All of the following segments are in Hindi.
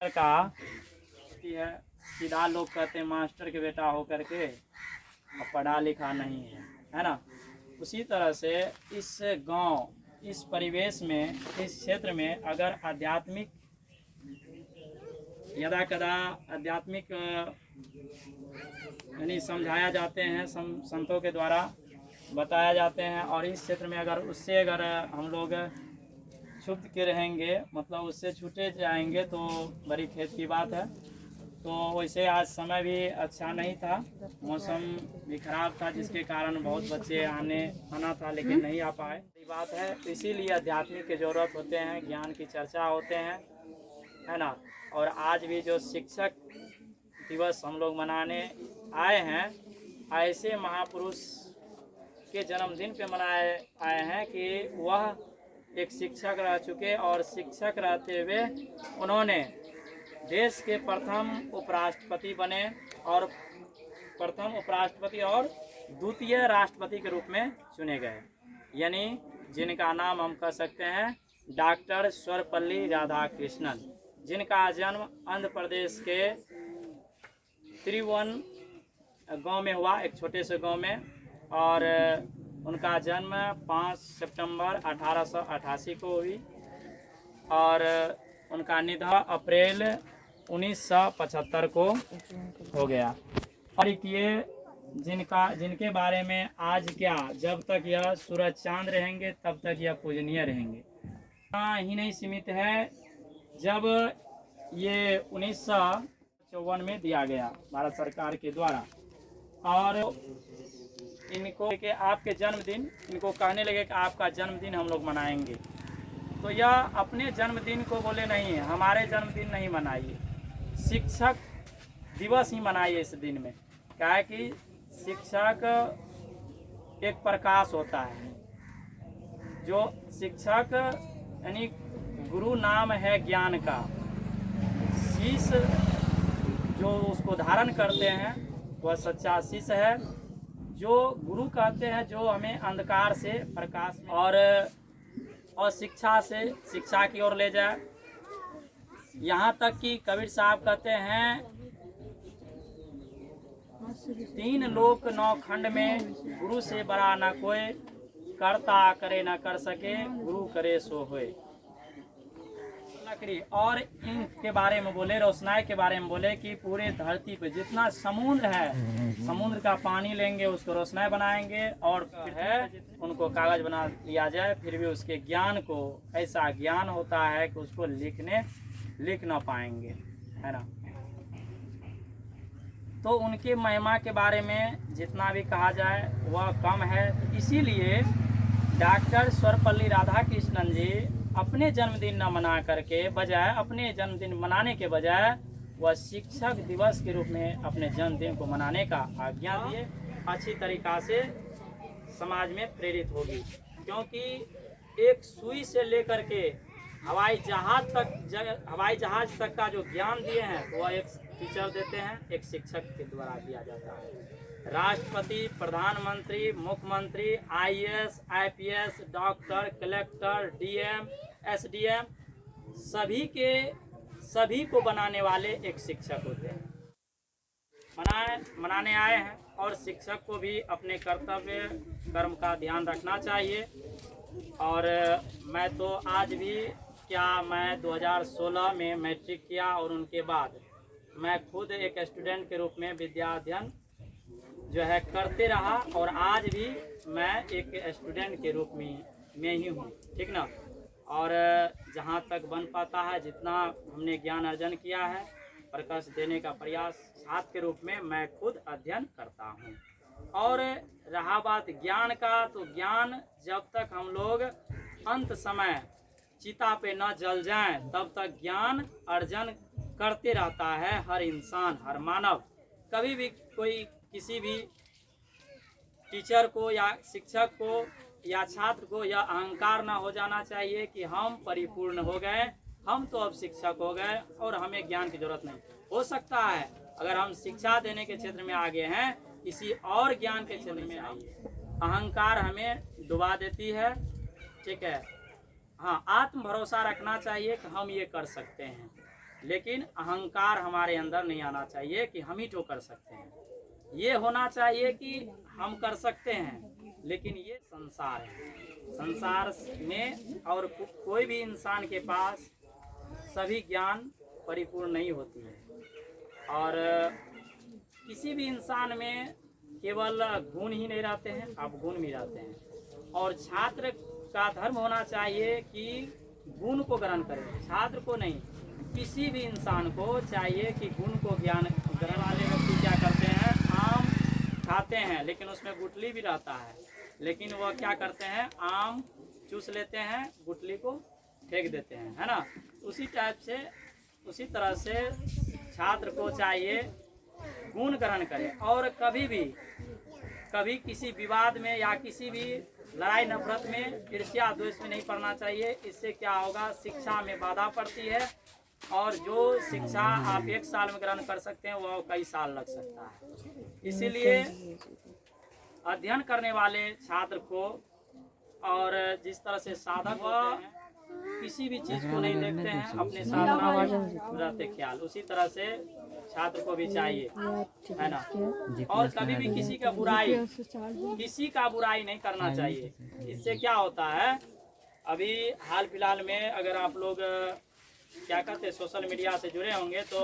का है सीधा लोग कहते हैं मास्टर के बेटा हो करके और पढ़ा लिखा नहीं है ना। उसी तरह से इस गांव, इस परिवेश में, इस क्षेत्र में अगर आध्यात्मिक यदा कदा आध्यात्मिक यानी समझाया जाते हैं, संतों के द्वारा बताया जाते हैं, और इस क्षेत्र में अगर हम लोग छुप के रहेंगे, मतलब उससे छूटे जाएंगे तो बड़ी खेद की बात है। तो वैसे आज समय भी अच्छा नहीं था, मौसम भी खराब था, जिसके कारण बहुत बच्चे आना था लेकिन नहीं आ पाए। ये बात है, इसीलिए आध्यात्मिक की ज़रूरत होते हैं, ज्ञान की चर्चा होते हैं, है ना। और आज भी जो शिक्षक दिवस हम लोग मनाने आए हैं, ऐसे महापुरुष के जन्मदिन पे मनाए आए हैं कि वह एक शिक्षक रह चुके, और शिक्षक रहते हुए उन्होंने देश के प्रथम उपराष्ट्रपति बने, और प्रथम उपराष्ट्रपति और द्वितीय राष्ट्रपति के रूप में चुने गए, यानी जिनका नाम हम कह सकते हैं डॉक्टर सर्वपल्ली राधाकृष्णन, जिनका जन्म आंध्र प्रदेश के त्रिवन गांव में हुआ, एक छोटे से गांव में, और उनका जन्म 5 सितंबर 1888 को हुई, और उनका निधन अप्रैल 1975 को हो गया। और ये जिनके बारे में आज क्या, जब तक यह सूरज चांद रहेंगे तब तक यह पूजनीय रहेंगे। ही नहीं सीमित है, जब ये 1954 में दिया गया भारत सरकार के द्वारा, और इनको के आपके जन्मदिन, इनको कहने लगे कि आपका जन्मदिन हम लोग मनाएंगे, तो यह अपने जन्मदिन को बोले नहीं, हमारे जन्मदिन नहीं मनाइए, शिक्षक दिवस ही मनाइए इस दिन में। क्या है कि शिक्षक एक प्रकाश होता है, जो शिक्षक यानी गुरु नाम है ज्ञान का, शीश जो उसको धारण करते हैं वह सच्चा शीश है, जो गुरु कहते हैं, जो हमें अंधकार से प्रकाश और शिक्षा से शिक्षा की ओर ले जाए। यहाँ तक कि कबीर साहब कहते हैं 3 लोक 9 खंड में गुरु से बड़ा न कोई, करता करे न कर सके, गुरु करे सो होए। और इनके बारे में बोले, रोशनाई के बारे में बोले कि पूरे धरती पे जितना समुद्र है, समुद्र का पानी लेंगे, उसको रोशनाई बनाएंगे, और फिर है उनको कागज बना लिया जाए, फिर भी उसके ज्ञान को, ऐसा ज्ञान होता है कि उसको लिख ना पाएंगे, है ना। तो उनके महिमा के बारे में जितना भी कहा जाए वह कम है। इसीलिए डॉक्टर सर्वपल्ली राधाकृष्णन जी अपने जन्मदिन न मना करके बजाय, अपने जन्मदिन मनाने के बजाय वह शिक्षक दिवस के रूप में अपने जन्मदिन को मनाने का आज्ञा दिए। अच्छी तरीक़ा से समाज में प्रेरित होगी, क्योंकि एक सुई से लेकर के हवाई जहाज तक का जो ज्ञान दिए हैं वह एक टीचर देते हैं, एक शिक्षक के द्वारा दिया जाता है। राष्ट्रपति, प्रधानमंत्री, मुख्यमंत्री, IAS, IPS, doctor, collector, DM, SDM, सभी को बनाने वाले एक शिक्षक होते हैं। मनाने आए हैं, और शिक्षक को भी अपने कर्तव्य कर्म का ध्यान रखना चाहिए। और मैं तो आज भी मैं 2016 में मैट्रिक किया, और उनके बाद मैं खुद एक स्टूडेंट के रूप में विद्या अध्ययन जो है करते रहा, और आज भी मैं एक स्टूडेंट के रूप में ही हूँ, ठीक ना। और जहाँ तक बन पाता है, जितना हमने ज्ञान अर्जन किया है, प्रकाश देने का प्रयास छात्र के रूप में मैं खुद अध्ययन करता हूँ। और रहा बात ज्ञान का, तो ज्ञान जब तक हम लोग अंत समय चिता पे न जल जाएं, तब तक ज्ञान अर्जन करते रहता है हर इंसान, हर मानव। कभी भी कोई किसी भी टीचर को या शिक्षक को या छात्र को यह अहंकार ना हो जाना चाहिए कि हम परिपूर्ण हो गए, हम तो अब शिक्षक हो गए और हमें ज्ञान की जरूरत नहीं। हो सकता है अगर हम शिक्षा देने के क्षेत्र में आगे हैं, किसी और ज्ञान के क्षेत्र में आइए, अहंकार हमें डुबा देती है, ठीक है। हाँ, आत्म भरोसा रखना चाहिए कि हम ये कर सकते हैं, लेकिन अहंकार हमारे अंदर नहीं आना चाहिए कि हम ही तो कर सकते हैं। ये होना चाहिए कि हम कर सकते हैं, लेकिन ये संसार है। संसार में और कोई भी इंसान के पास सभी ज्ञान परिपूर्ण नहीं होती है, और किसी भी इंसान में केवल गुण ही नहीं रहते हैं, अवगुण भी रहते हैं। और छात्र का धर्म होना चाहिए कि गुण को ग्रहण करे, छात्र को नहीं। किसी भी इंसान को चाहिए कि गुण को ज्ञान ग्रहण वाले व्यक्ति क्या करते हैं, आम खाते हैं लेकिन उसमें गुठली भी रहता है, लेकिन वह क्या करते हैं, आम चूस लेते हैं, गुठली को फेंक देते हैं, है ना। उसी टाइप से, उसी तरह से छात्र को चाहिए गुण ग्रहण करे, और कभी किसी विवाद में या किसी भी लड़ाई नफरत में, ईर्ष्या द्वेष में नहीं पड़ना चाहिए। इससे क्या होगा, शिक्षा में बाधा पड़ती है, और जो शिक्षा आप 1 साल में ग्रहण कर सकते हैं वह कई साल लग सकता है। इसीलिए अध्ययन करने वाले छात्र को, और जिस तरह से साधक होते हैं किसी भी चीज को नहीं देखते हैं, अपने साधना में रहते ख्याल, उसी तरह से छात्र को भी चाहिए, है ना। और कभी भी किसी का बुराई नहीं करना चाहिए। इससे क्या होता है, अभी हाल फिलहाल में अगर आप लोग क्या कहते हैं, सोशल मीडिया से जुड़े होंगे तो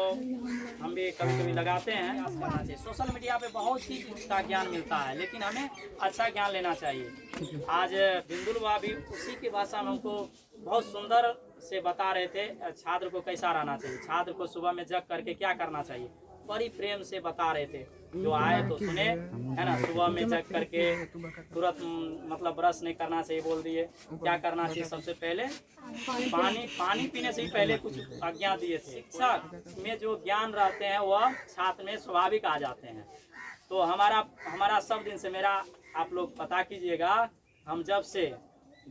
हम भी कभी कभी लगाते हैं। सोशल मीडिया पे बहुत चीज का ज्ञान मिलता है, लेकिन हमें अच्छा ज्ञान लेना चाहिए। आज बिंदुल बाबा भी उसी की भाषा में हमको बहुत सुंदर से बता रहे थे छात्र को कैसा रहना चाहिए, छात्र को सुबह में जग करके क्या करना चाहिए, बड़ी प्रेम से बता रहे थे। जो आए तो सुने, है ना। सुबह में जग करके तुरंत मतलब ब्रश नहीं करना चाहिए बोल दिए। क्या करना चाहिए, सबसे पहले पानी पीने से ही पहले कुछ आज्ञा दिए थे। शिक्षक में जो ज्ञान रहते हैं वह छात्र में स्वाभाविक आ जाते हैं। तो हमारा सब दिन से मेरा आप लोग पता कीजिएगा, हम जब से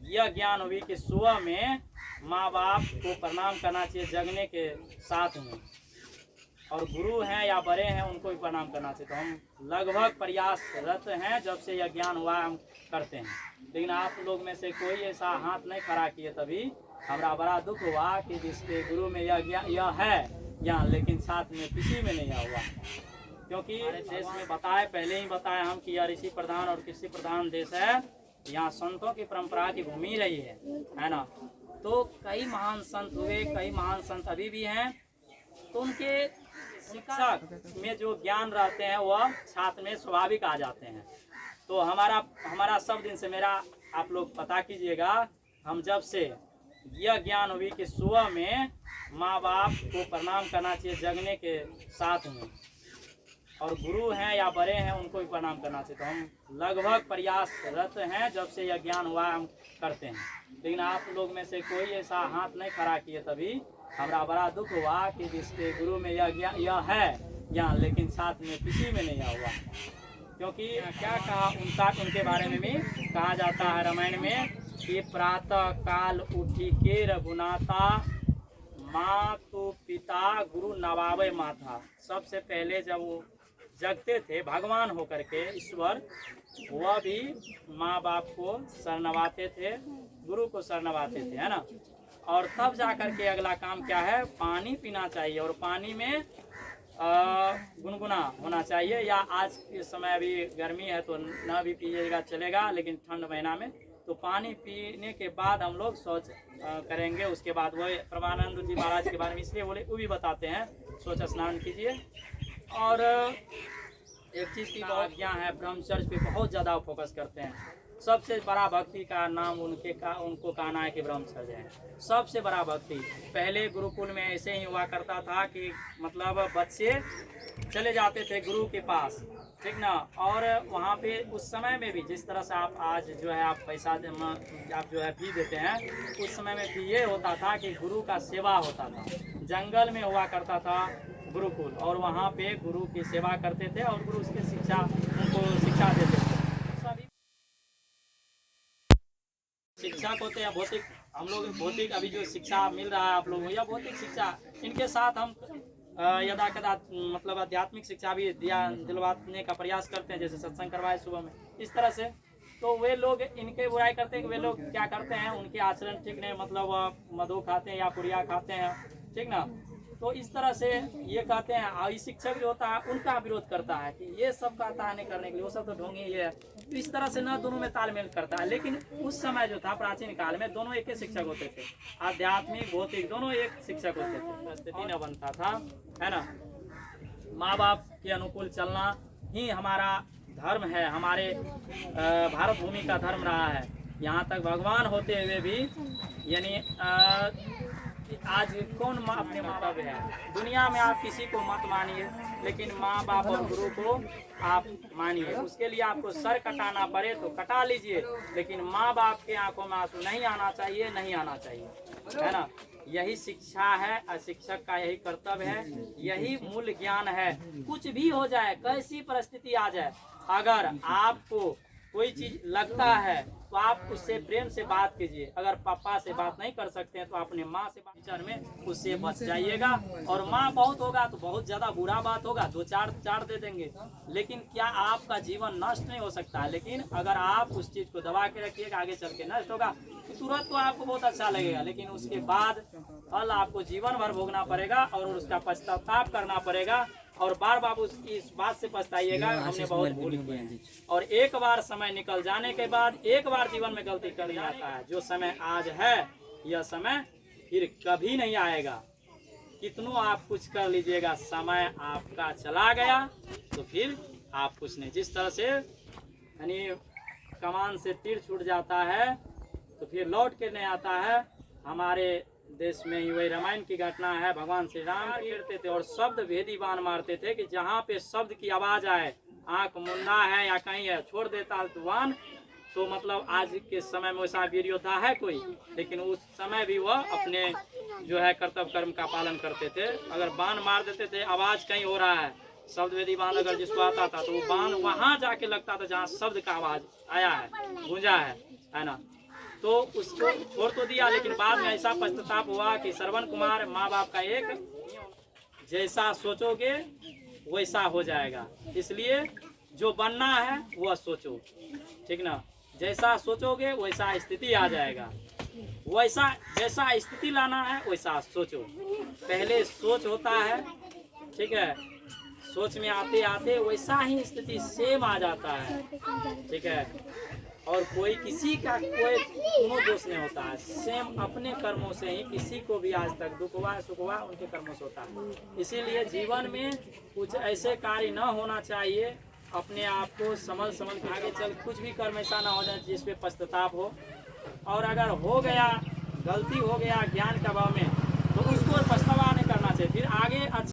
यह ज्ञान हुई कि सुबह में माँ बाप को प्रणाम करना चाहिए जगने के साथ में, और गुरु हैं या बड़े हैं उनको भी प्रणाम करना चाहिए। तो हम लगभग प्रयासरत हैं, जब से यह ज्ञान हुआ हम करते हैं। लेकिन आप लोग में से कोई ऐसा हाथ नहीं खड़ा किए, तभी हमारा बड़ा दुख हुआ कि जिसके गुरु में यह है ज्ञान, लेकिन साथ में किसी में नहीं हुआ। क्योंकि देश में पहले ही बताया हम कि यह ऋषि प्रधान और कृषि प्रधान देश है। यहाँ संतों की परंपरा की भूमि रही है ना। तो कई महान संत हुए, कई महान संत अभी भी हैं। तो उनके शिक्षक में जो ज्ञान रहते हैं वह छात्र में स्वाभाविक आ जाते हैं। तो हमारा सब दिन से मेरा आप लोग पता कीजिएगा, हम जब से यह ज्ञान हुई कि सुबह में माँ बाप को प्रणाम करना चाहिए जगने के साथ में, और गुरु हैं या बड़े हैं उनको भी प्रणाम करना चाहिए। तो हम लगभग प्रयासरत हैं, जब से यह ज्ञान हुआ हम करते हैं। लेकिन आप लोग में से कोई ऐसा हाथ नहीं खड़ा किए, तभी हमारा बड़ा दुख हुआ कि जिसके गुरु में यह है ज्ञान, लेकिन साथ में किसी में नहीं हुआ। क्योंकि क्या कहा उनके बारे में भी कहा जाता है रामायण में कि प्रातः काल उठी के रघुनाथा, मातु पिता गुरु नवावे माथा। सबसे पहले जब वो जगते थे भगवान होकर के ईश्वर, वह भी माँ बाप को शरणवाते थे, गुरु को शरणवाते थे, है ना। और तब जा कर के अगला काम क्या है, पानी पीना चाहिए, और पानी में गुनगुना होना चाहिए। या आज के समय अभी गर्मी है तो न भी पिएगा चलेगा, लेकिन ठंड महीना में तो पानी पीने के बाद हम लोग शौच करेंगे। उसके बाद वही परमानंद जी महाराज के बारे में इसलिए बोले, वो भी बताते हैं शौच स्नान कीजिए। और एक चीज़ की बहुत ज्ञान है, ब्रह्मचर्य पे बहुत ज़्यादा फोकस करते हैं। सबसे बड़ा भक्ति का नाम उनको कहना है कि ब्रह्मचर्य है सबसे बड़ा भक्ति। पहले गुरुकुल में ऐसे ही हुआ करता था कि मतलब बच्चे चले जाते थे गुरु के पास, ठीक ना। और वहाँ पे उस समय में भी जिस तरह से आप आज जो है आप पैसा आप जो है फी देते हैं, उस समय में भी ये होता था कि गुरु का सेवा होता था। जंगल में हुआ करता था गुरुकुल, और वहाँ पे गुरु की सेवा करते थे और गुरु उसकी उनको शिक्षा देते थे। शिक्षक होते हैं भौतिक, हम लोग भौतिक अभी जो शिक्षा मिल रहा है आप लोगों को, या भौतिक शिक्षा, इनके साथ हम यदा कदा मतलब आध्यात्मिक शिक्षा भी दिलवाने का प्रयास करते हैं, जैसे सत्संग करवाए सुबह में, इस तरह से। तो वे लोग इनके बुराई करते हैं कि वे लोग क्या करते हैं, उनके आचरण ठीक नहीं, मतलब मधु खाते हैं या पुड़िया खाते हैं, ठीक ना। तो इस तरह से ये कहते हैं, और इस शिक्षक जो होता है उनका विरोध करता है कि ये सब कहता है नहीं करने के लिए, वो सब तो ढोंगी ये है। तो इस तरह से ना दोनों में तालमेल करता है। लेकिन उस समय जो था प्राचीन काल में दोनों एक ही शिक्षक होते थे, आध्यात्मिक भौतिक दोनों एक शिक्षक होते थे। स्थिति न बनता था, है ना। माँ बाप के अनुकूल चलना ही हमारा धर्म है, हमारे भारत भूमि का धर्म रहा है। यहाँ तक भगवान होते हुए भी, यानी आज कौन अपने माँ बाप है दुनिया में, आप किसी को मत मानिए, लेकिन माँ बाप और गुरु को आप मानिए। उसके लिए आपको सर कटाना पड़े तो कटा लीजिए, लेकिन माँ बाप के आंखों में आंसू नहीं आना चाहिए, नहीं आना चाहिए, है ना। यही शिक्षा है और शिक्षक का यही कर्तव्य है, यही मूल ज्ञान है। कुछ भी हो जाए, कैसी परिस्थिति आ जाए, अगर आपको कोई चीज लगता है तो आप उससे प्रेम से बात कीजिए। अगर पापा से बात नहीं कर सकते हैं तो अपने माँ से बात में उससे बच जाइएगा। और माँ बहुत होगा तो बहुत ज्यादा बुरा बात होगा, दो चार दे देंगे, लेकिन क्या आपका जीवन नष्ट नहीं हो सकता है। लेकिन अगर आप उस चीज को दबा के रखिएगा, आगे चल के नष्ट होगा, तो तुरंत तो आपको बहुत अच्छा लगेगा, लेकिन उसके बाद फल आपको जीवन भर भोगना पड़ेगा और उसका पश्चाताप करना पड़ेगा। और बार बार इस बात से पछताइएगा, हमने बहुत भूल किए हैं। और एक बार समय निकल जाने के बाद एक बार जीवन में गलती कर जाता है। जो समय आज है, यह समय फिर कभी नहीं आएगा। कितनों आप कुछ कर लीजिएगा, समय आपका चला गया तो फिर आप कुछ नहीं। जिस तरह से यानी कमान से तीर छूट जाता है तो फिर लौट के नहीं आता है, हमारे देश में ही वही रामायण की घटना है। भगवान श्री राम गिरते थे और शब्द भेदी बाण मारते थे कि जहाँ पे शब्द की आवाज आए, आंख मुन्ना है या कहीं है, छोड़ देता तूफान। तो मतलब आज के समय में वैसा वीर योद्धा है कोई, लेकिन उस समय भी वह अपने जो है कर्तव्य कर्म का पालन करते थे। अगर बाण मार देते थे, आवाज कहीं हो रहा है, शब्द वेदी बाण अगर जिसको आता था तो वो बाण वहां जाके लगता था जहाँ शब्द का आवाज आया है, गूंजा है ना। तो उसको छोड़ तो दिया, लेकिन बाद में ऐसा पश्चाताप हुआ कि श्रवण कुमार माँ बाप का एक, जैसा सोचोगे वैसा हो जाएगा। इसलिए जो बनना है वह सोचो, ठीक ना। जैसा सोचोगे वैसा स्थिति आ जाएगा, वैसा जैसा स्थिति लाना है वैसा सोचो। पहले सोच होता है, ठीक है, सोच में आते आते वैसा ही स्थिति सेम आ जाता है, ठीक है। और कोई किसी का कोई कोनो दोष नहीं होता है, सेम अपने कर्मों से ही किसी को भी आज तक दुख हुआ सुख हुआ उनके कर्मों से होता है। इसीलिए जीवन में कुछ ऐसे कार्य न होना चाहिए, अपने आप को संभल के आगे चल, कुछ भी कर्म ऐसा ना हो जाए जिसपे पश्चाताप हो। और अगर हो गया, गलती हो गया ज्ञान के अभाव में, तो उसको पछतावा नहीं करना चाहिए, फिर आगे अच्छा